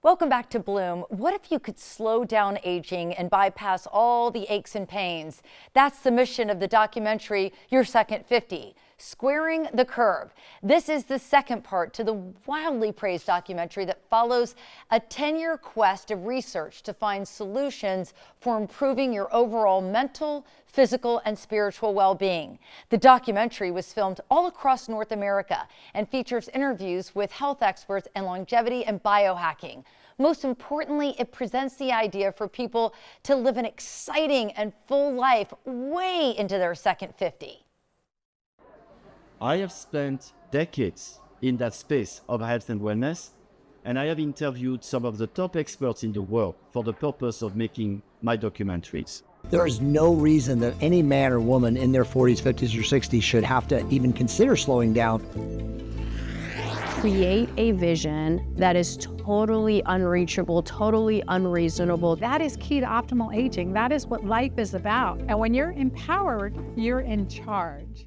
Welcome back to Bloom. What if you could slow down aging and bypass all the aches and pains? That's the mission of the documentary, Your Second 50, Squaring the Curve. This is the second part to the wildly praised documentary that follows a 10-year quest of research to find solutions for improving your overall mental, physical, and spiritual well-being. The documentary was filmed all across North America and features interviews with health experts in longevity and biohacking. Most importantly, it presents the idea for people to live an exciting and full life way into their second 50. I have spent decades in that space of health and wellness, and I have interviewed some of the top experts in the world for the purpose of making my documentaries. There is no reason that any man or woman in their 40s, 50s, or 60s should have to even consider slowing down. Create a vision that is totally unreachable, totally unreasonable. That is key to optimal aging. That is what life is about. And when you're empowered, you're in charge.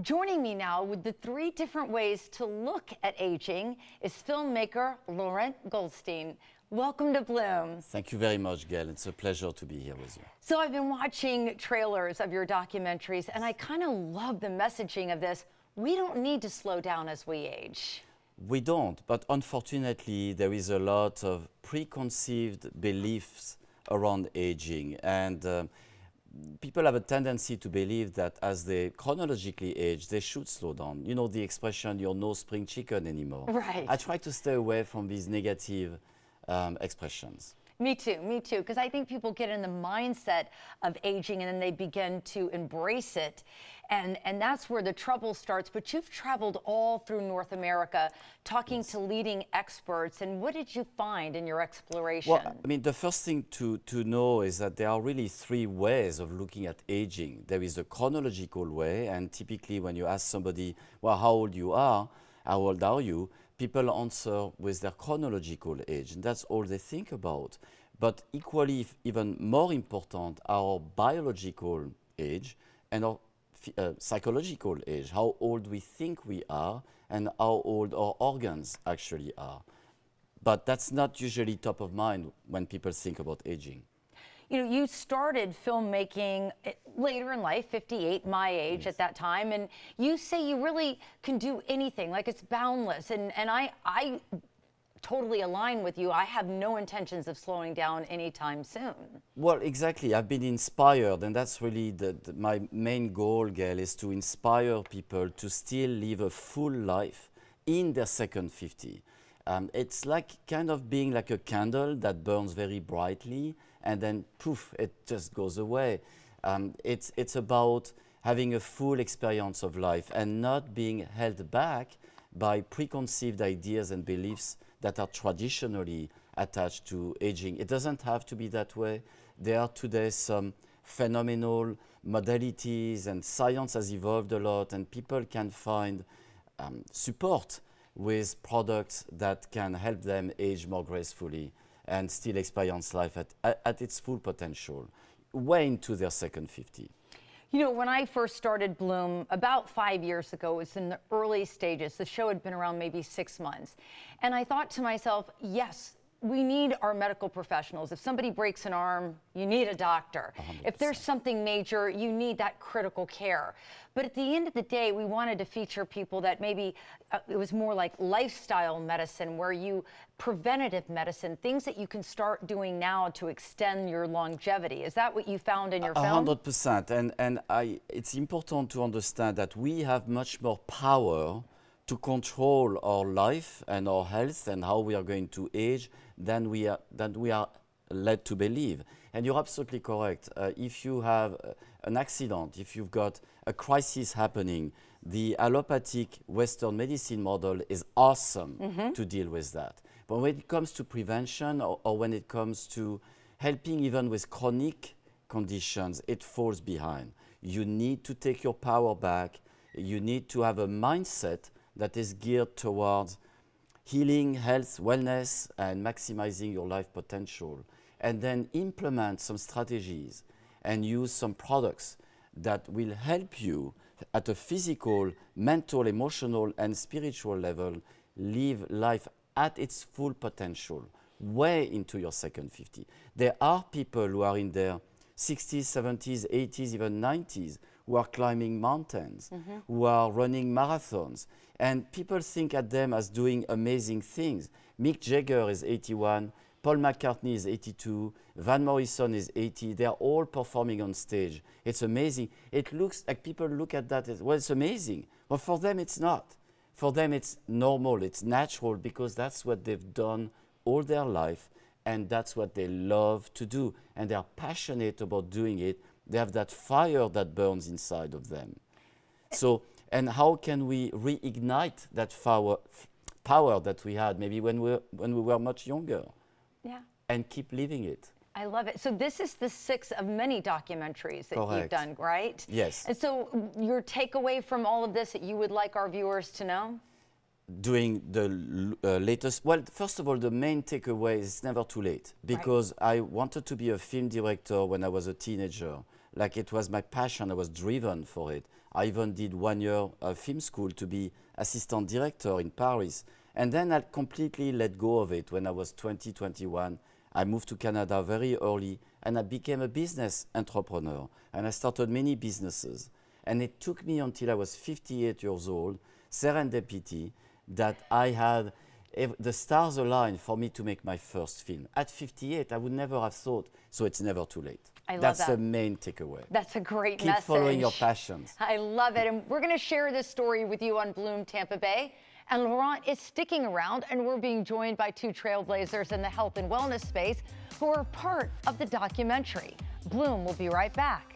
Joining me now with the 3 different ways to look at aging is filmmaker Laurent Goldstein. Welcome to Bloom. Thank you very much, Gayle. It's a pleasure to be here with you. So I've been watching trailers of your documentaries, and I kind of love the messaging of this. We don't need to slow down as we age. We don't, but unfortunately, there is a lot of preconceived beliefs around aging. And people have a tendency to believe that as they chronologically age, they should slow down. You know the expression, you're no spring chicken anymore. Right. I try to stay away from these negative expressions. Me too, because I think people get in the mindset of aging and then they begin to embrace it. And that's where the trouble starts. But you've traveled all through North America talking to leading experts. And what did you find in your exploration? Well, I mean, the first thing to know is that there are really 3 ways of looking at aging. There is the chronological way, and typically when you ask somebody, well, how old are you? People answer with their chronological age, and that's all they think about. But equally, even more important, our biological age and our psychological age, how old we think we are and how old our organs actually are. But that's not usually top of mind when people think about aging. You know, you started filmmaking later in life, 58, my age. Yes. At that time, and you say you really can do anything, like it's boundless, and I totally align with you. I have no intentions of slowing down anytime soon. Well, exactly. I've been inspired, and that's really my main goal, Gayle, is to inspire people to still live a full life in their second 50. It's like kind of being like a candle that burns very brightly, and then poof, it just goes away. It's about having a full experience of life and not being held back by preconceived ideas and beliefs that are traditionally attached to aging. It doesn't have to be that way. There are today some phenomenal modalities, and science has evolved a lot, and people can find support with products that can help them age more gracefully and still experience life at its full potential, way into their second 50. You know, when I first started Bloom about 5 years ago, it was in the early stages. The show had been around maybe 6 months. And I thought to myself, yes, we need our medical professionals. If somebody breaks an arm, you need a doctor. 100%. If there's something major, you need that critical care. But at the end of the day, we wanted to feature people that maybe it was more like lifestyle medicine, where preventative medicine, things that you can start doing now to extend your longevity. Is that what you found in your film? 100%. And it's important to understand that we have much more power to control our life and our health and how we are going to age than we are led to believe. And you're absolutely correct. If you have an accident, if you've got a crisis happening, the allopathic Western medicine model is awesome to deal with that. But when it comes to prevention or when it comes to helping even with chronic conditions, it falls behind. You need to take your power back. You need to have a mindset that is geared towards healing, health, wellness, and maximizing your life potential. And then implement some strategies and use some products that will help you at a physical, mental, emotional, and spiritual level live life at its full potential way into your second 50. There are people who are in their 60s, 70s, 80s, even 90s, who are climbing mountains, who are running marathons. And people think at them as doing amazing things. Mick Jagger is 81, Paul McCartney is 82, Van Morrison is 80. They're all performing on stage. It's amazing. It looks like people look at that as, well, it's amazing. But for them, it's not. For them, it's normal, it's natural, because that's what they've done all their life, and that's what they love to do. And they are passionate about doing it. They have that fire that burns inside of them. So, and how can we reignite that power that we had maybe when we were much younger? Yeah. And keep living it. I love it. So this is the 6th of many documentaries that Correct. you've done, right? Yes. And so your takeaway from all of this that you would like our viewers to know? Doing the latest, well, first of all, the main takeaway is it's never too late, because I wanted to be a film director when I was a teenager. Like, it was my passion, I was driven for it. I even did 1 year film school to be assistant director in Paris. And then I completely let go of it when I was 20, 21. I moved to Canada very early, and I became a business entrepreneur. And I started many businesses. And it took me until I was 58 years old, serendipity, that I had the stars aligned for me to make my first film. At 58, I would never have thought, so it's never too late. I love That's that. the main takeaway. That's a great Keep message. following your passions. I love it. And we're going to share this story with you on Bloom Tampa Bay. And Laurent is sticking around, and we're being joined by 2 trailblazers in the health and wellness space who are part of the documentary. Bloom will be right back.